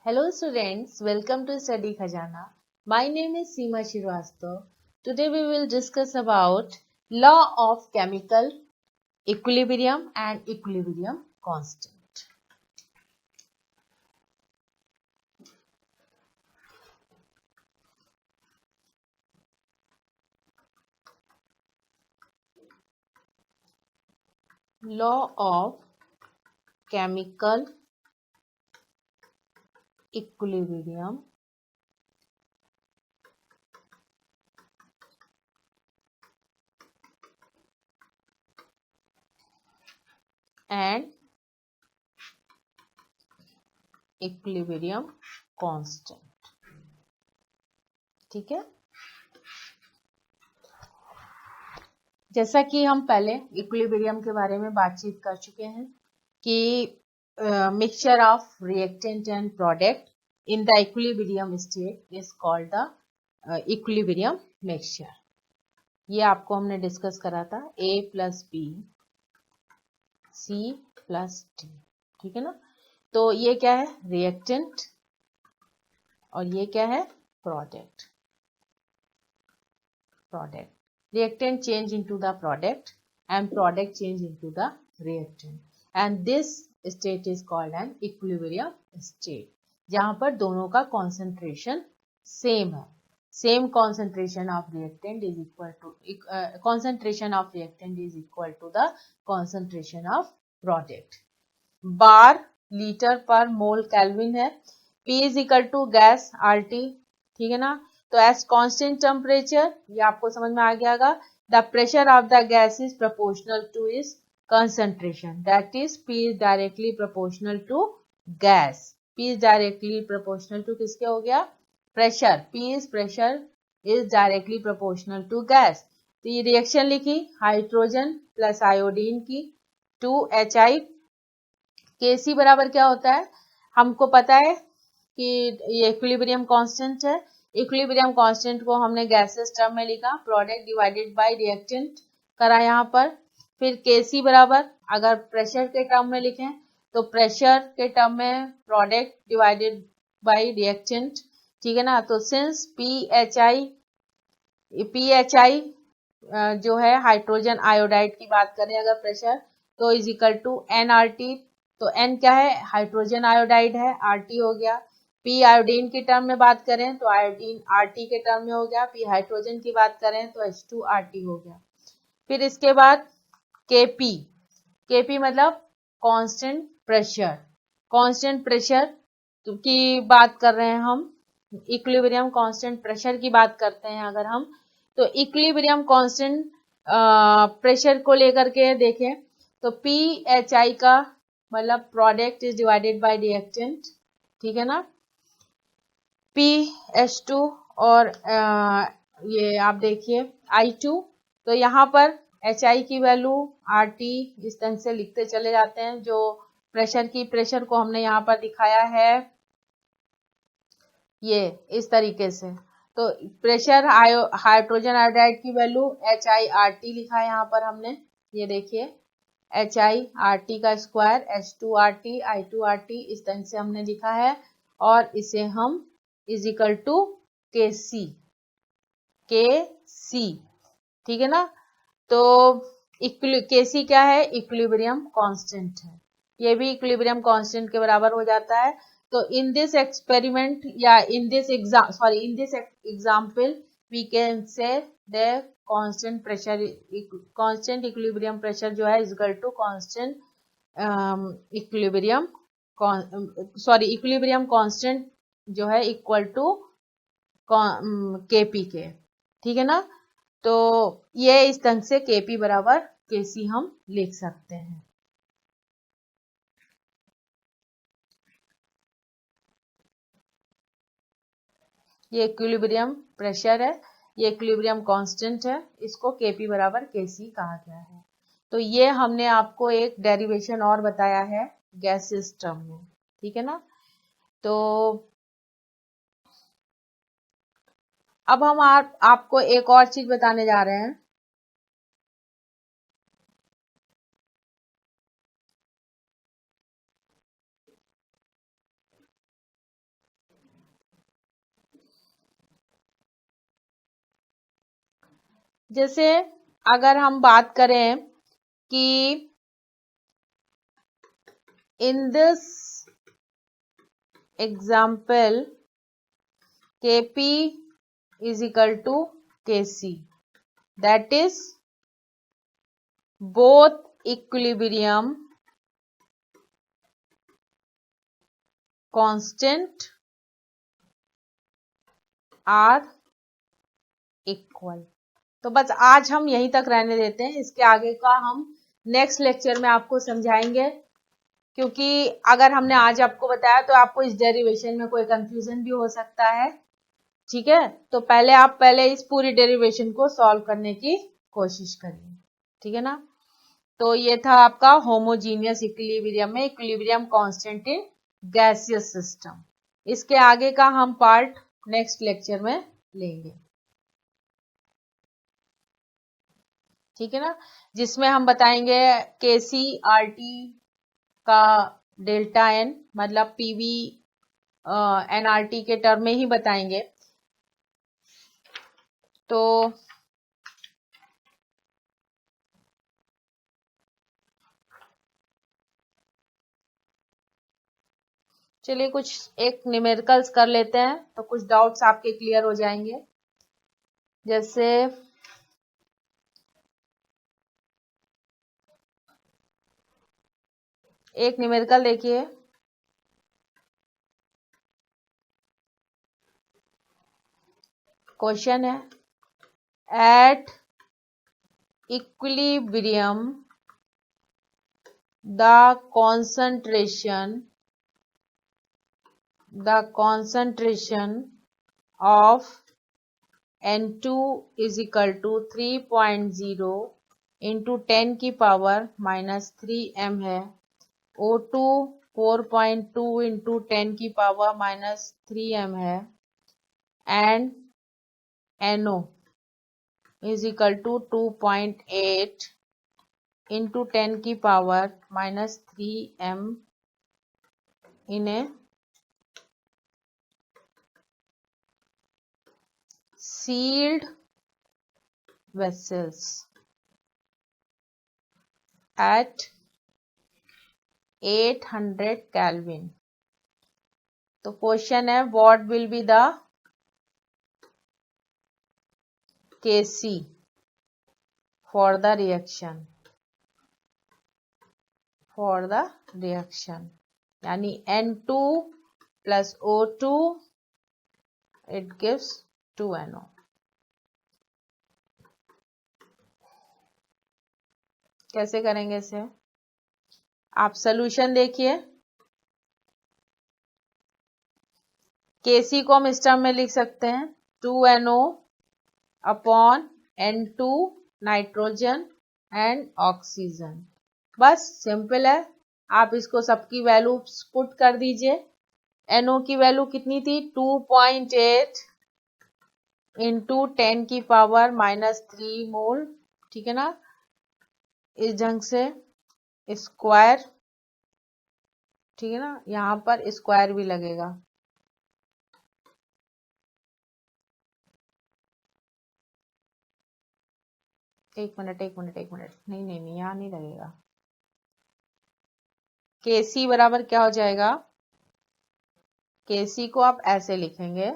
Hello students, welcome to Study Khajana. My name is Seema Shrivastava. Today we will discuss about law of chemical equilibrium and equilibrium constant. Law of chemical equilibrium and equilibrium constant. ठीक है। जैसा कि हम पहले इक्विलिब्रियम के बारे में बातचीत कर चुके हैं कि mixture of reactant and product in the equilibrium state is called the equilibrium mixture. ये आपको हमने डिस्कस करा था, A plus B C plus D। ठीक है ना। तो ये क्या है? रिएक्टेंट, और ये क्या है? Product. Reactant change into the product and product change into the reactant, and this state is called an equilibrium state, जहां पर दोनों का concentration same है। Same concentration of reactant is equal to concentration of reactant is equal to the concentration of product। Bar litre पर मोल केल्विन है। P is equal to gas RT। ठीक है ना। तो एज कांस्टेंट टेम्परेचर, ये आपको समझ में आ गया। The pressure of the gas is proportional to is concentration, that is P is directly proportional to gas. P is directly proportional to किसके हो गया? Pressure. P is pressure is directly proportional to gas. तो ये रिएक्शन लिखी हाइड्रोजन प्लस आयोडीन की 2HI। Kc बराबर क्या होता है? हमको पता है कि ये इक्विलिब्रियम कांस्टेंट है। इक्विलिब्रियम कांस्टेंट को हमने गैसेस टर्म में लिखा, प्रोडक्ट डिवाइडेड बाय रिएक्टेंट करा यहाँ पर। फिर Kc बराबर, अगर प्रेशर के टर्म में लिखें तो प्रेशर के टर्म में प्रोडक्ट डिवाइडेड बाय रिएक्टेंट। ठीक है ना। तो सिंस PHI जो है हाइड्रोजन आयोडाइड की बात करें अगर प्रेशर, तो इज इक्वल टू nRT। तो N क्या है? हाइड्रोजन आयोडाइड है, RT हो गया। P आयोडीन की टर्म में बात करें तो आयोडीन RT के टर्म में हो गया। P हाइड्रोजन की बात करें तो H2RT हो गया। फिर इसके बाद Kp मतलब कांस्टेंट प्रेशर। कांस्टेंट प्रेशर की बात कर रहे हैं हम, इक्विलिब्रियम कांस्टेंट प्रेशर की बात करते हैं अगर हम, तो इक्विलिब्रियम कांस्टेंट प्रेशर को लेकर के देखें तो PHI का मतलब product is divided by reactant, ठीक है ना, PH2 और ये आप देखिए I2, तो यहाँ पर HI की वैल्यू RT इस तरह से लिखते चले जाते हैं। जो प्रेशर को हमने यहाँ पर दिखाया है ये इस तरीके से, तो प्रेशर हाइड्रोजन आयोडाइड की वैल्यू HIRT लिखा है यहाँ पर हमने, ये देखिए HIRT का स्क्वायर H2RT I2RT इस तरह से हमने लिखा है, और इसे हम इज इक्वल टू KC, ठीक है ना। तो KC क्या है, इक्विलिब्रियम कांस्टेंट है, ये भी इक्विलिब्रियम कांस्टेंट के बराबर हो जाता है। तो इन दिस एक्सपेरिमेंट या in this example we can say the constant pressure, constant equilibrium pressure जो है is equal to constant equilibrium constant जो है इक्वल टू KP के, ठीक है ना। तो ये इस ढंग से KP बराबर KC हम लिख सकते हैं। ये इक्विलिब्रियम प्रेशर है, ये इक्विलिब्रियम कांस्टेंट है, इसको KP बराबर KC कहा गया है। तो ये हमने आपको एक डेरिवेशन और बताया है गैस सिस्टम में, ठीक है ना। तो अब हम आपको एक और चीज बताने जा रहे हैं। जैसे अगर हम बात करें कि इन this example KP is equal to KC, that is both equilibrium constant are equal। तो बस आज हम यहीं तक रहने देते हैं, इसके आगे का हम नेक्स्ट लेक्चर में आपको समझाएंगे, क्योंकि अगर हमने आज आपको बताया तो आपको इस डेरिवेशन में कोई कंफ्यूजन भी हो सकता है, ठीक है। तो पहले इस पूरी डेरिवेशन को सॉल्व करने की कोशिश करिए, ठीक है ना। तो ये था आपका होमोजीनियस इक्विलिब्रियम में equilibrium constant in gaseous system. इसके आगे का हम पार्ट नेक्स्ट लेक्चर में लेंगे, ठीक है ना, जिसमें हम बताएंगे KC/RT का डेल्टा N मतलब PV NRT के टर्म में ही बताएंगे। तो चलिए कुछ एक न्यूमेरिकल्स कर लेते हैं, तो कुछ डाउट्स आपके क्लियर हो जाएंगे। जैसे एक न्यूमेरिकल देखिए, क्वेश्चन है at equilibrium the concentration of N2 is equal to 3.0 into 10 की पावर -3m है, O2 4.2 into 10 की पावर -3m है, and NO is equal to 2.8 into 10 की power -3m in a sealed vessels at 800 Kelvin। तो क्वेश्चन है what will be the KC for the reaction, यानी N2 plus O2 it gives 2NO। कैसे करेंगे इसे, आप सोल्यूशन देखिए। Kc को हम इस टर्म में लिख सकते हैं 2NO upon N2 nitrogen and oxygen. बस सिंपल है, आप इसको सबकी वैल्यू पुट कर दीजिए। NO की वैल्यू कितनी थी, 2.8 इंटू 10 की पावर -3 मोल, ठीक है ना। इस ढंग से स्क्वायर, ठीक है ना, यहाँ पर स्क्वायर भी लगेगा। एक मिनट, नहीं नहीं नहीं, यहाँ नहीं लगेगा। Kc बराबर क्या हो जाएगा, Kc को आप ऐसे लिखेंगे,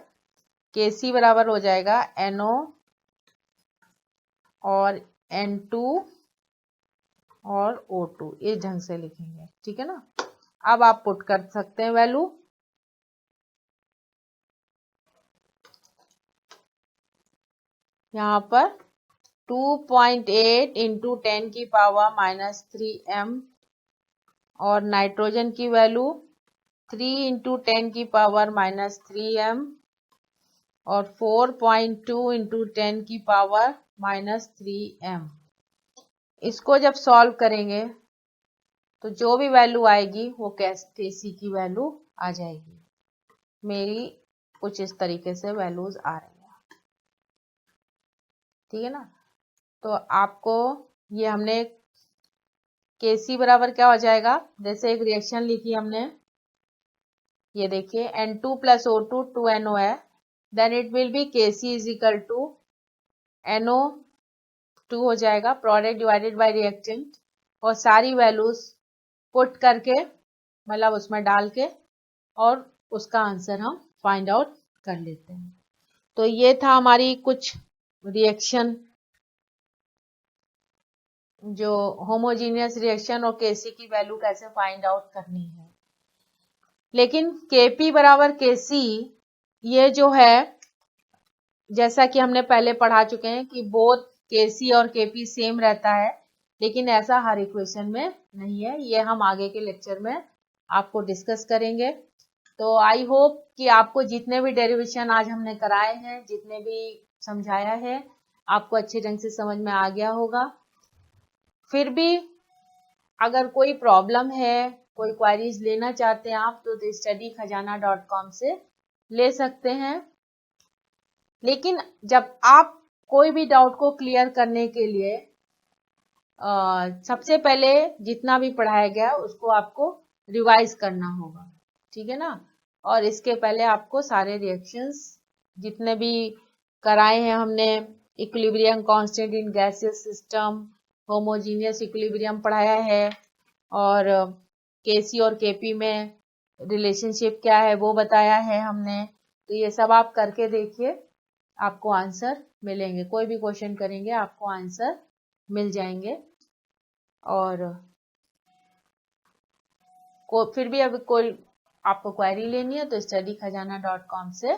Kc बराबर हो जाएगा NO और N2 और O2, इस ढंग से लिखेंगे, ठीक है ना। अब आप पुट कर सकते हैं वैल्यू। यहाँ पर 2.8 इंटू 10 की पावर -3m और नाइट्रोजन की वैल्यू 3 इंटू 10 की पावर -3m और 4.2 इंटू 10 की पावर -3m। इसको जब सॉल्व करेंगे तो जो भी वैल्यू आएगी वो Kc की वैल्यू आ जाएगी। मेरी कुछ इस तरीके से वैल्यूज आ रही है, ठीक है ना। तो आपको ये हमने Kc बराबर क्या हो जाएगा, जैसे एक रिएक्शन लिखी हमने, ये देखिए N2 प्लस O2 2NO है, then it will be Kc is equal to NO2 हो जाएगा, प्रोडक्ट डिवाइडेड बाय रिएक्टेंट, और सारी वैल्यूज पुट करके मतलब उसमें डाल के और उसका आंसर हम फाइंड आउट कर लेते हैं। तो ये था हमारी कुछ रिएक्शन, जो होमोजीनियस रिएक्शन और Kc की वैल्यू कैसे फाइंड आउट करनी है। लेकिन Kp बराबर Kc ये जो है, जैसा कि हमने पहले पढ़ा चुके हैं कि बोथ Kc और Kp सेम रहता है, लेकिन ऐसा हर इक्वेशन में नहीं है। ये हम आगे के लेक्चर में आपको डिस्कस करेंगे। तो आई होप कि आपको जितने भी डेरिवेशन आज हमने कराए हैं, जितने भी समझाया है, आपको अच्छे ढंग से समझ में आ गया होगा। फिर भी अगर कोई प्रॉब्लम है, कोई क्वेरीज लेना चाहते हैं आप, तो studykhazana.com से ले सकते हैं। लेकिन जब आप कोई भी डाउट को क्लियर करने के लिए सबसे पहले जितना भी पढ़ाया गया उसको आपको रिवाइज करना होगा, ठीक है ना। और इसके पहले आपको सारे रिएक्शंस जितने भी कराए हैं हमने, equilibrium constant in gaseous system, homogeneous equilibrium पढ़ाया है, और Kc और Kp में रिलेशनशिप क्या है वो बताया है हमने। तो ये सब आप करके देखिए, आपको आंसर मिलेंगे। कोई भी क्वेश्चन करेंगे आपको आंसर मिल जाएंगे। और फिर भी अभी कोई आपको क्वेरी लेनी है तो studykhazana.com से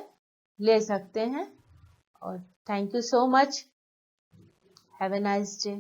ले सकते हैं। और thank you so much, have a nice day.